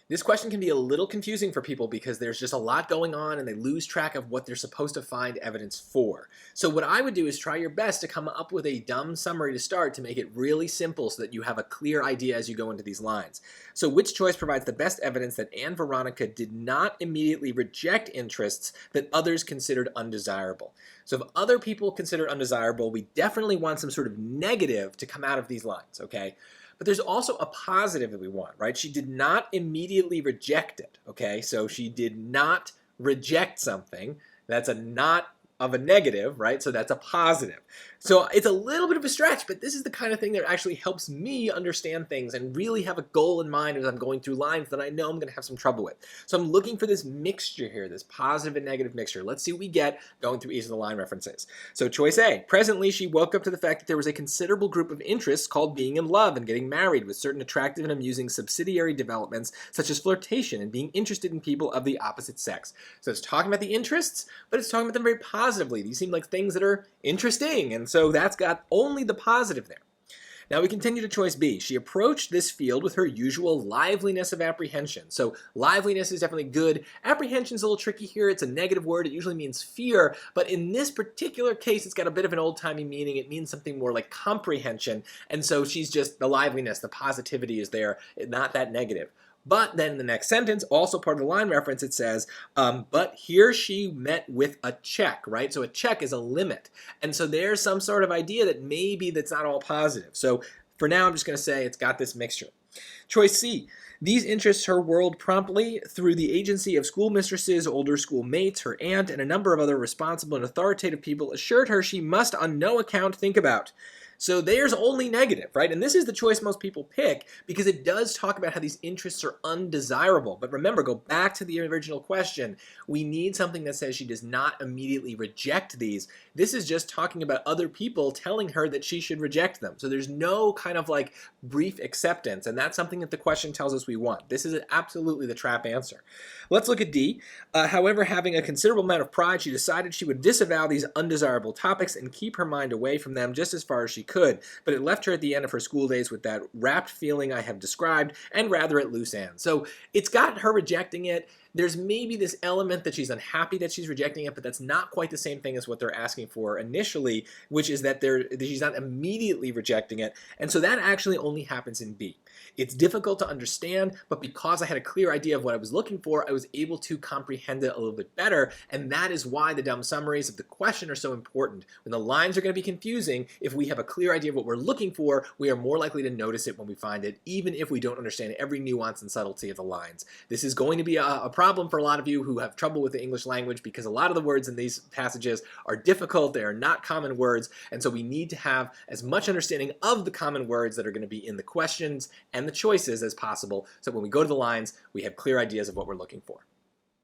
This question can be a little confusing for people because there's just a lot going on and they lose track of what they're supposed to find evidence for. So what I would do is try your best to come up with a dumb summary to start to make it really simple so that you have a clear idea as you go into these lines. So which choice provides the best evidence that Anne Veronica did not immediately reject interests that others considered undesirable? So if other people considered undesirable, we definitely want some sort of negative to come out of these lines, okay? But there's also a positive that we want, right? She did not immediately reject it, okay? So she did not reject something. That's a not of a negative, right? So that's a positive. So it's a little bit of a stretch, but this is the kind of thing that actually helps me understand things and really have a goal in mind as I'm going through lines that I know I'm going to have some trouble with. So I'm looking for this mixture here, this positive and negative mixture. Let's see what we get going through each of the line references. So choice A, presently she woke up to the fact that there was a considerable group of interests called being in love and getting married, with certain attractive and amusing subsidiary developments such as flirtation and being interested in people of the opposite sex. So it's talking about the interests, but it's talking about them very positively. These seem like things that are interesting, and so that's got only the positive there. Now we continue to choice B. She approached this field with her usual liveliness of apprehension. So liveliness is definitely good. Apprehension is a little tricky here. It's a negative word. It usually means fear, but in this particular case, it's got a bit of an old-timey meaning. It means something more like comprehension, and so she's just, the liveliness, the positivity is there, not that negative. But then in the next sentence, also part of the line reference, it says, but here she met with a check, right? So a check is a limit. And so there's some sort of idea that maybe that's not all positive. So for now, I'm just going to say it's got this mixture. Choice C. These interests her world promptly through the agency of schoolmistresses, older schoolmates, her aunt, and a number of other responsible and authoritative people assured her she must on no account think about. So there's only negative, right? And this is the choice most people pick because it does talk about how these interests are undesirable. But remember, go back to the original question. We need something that says she does not immediately reject these. This is just talking about other people telling her that she should reject them. So there's no kind of like brief acceptance, and that's something that the question tells us we want. This is absolutely the trap answer. Let's look at D. However, having a considerable amount of pride, she decided she would disavow these undesirable topics and keep her mind away from them just as far as she could, but it left her at the end of her school days with that rapt feeling I have described and rather at loose ends. So it's got her rejecting it. There's maybe this element that she's unhappy that she's rejecting it, but that's not quite the same thing as what they're asking for initially, which is that she's not immediately rejecting it. And so that actually only happens in B. It's difficult to understand, but because I had a clear idea of what I was looking for, I was able to comprehend it a little bit better, and that is why the dumb summaries of the question are so important. When the lines are going to be confusing, if we have a clear idea of what we're looking for, we are more likely to notice it when we find it, even if we don't understand every nuance and subtlety of the lines. This is going to be a problem for a lot of you who have trouble with the English language because a lot of the words in these passages are difficult, they are not common words, and so we need to have as much understanding of the common words that are going to be in the questions and the choices as possible, so when we go to the lines, we have clear ideas of what we're looking for.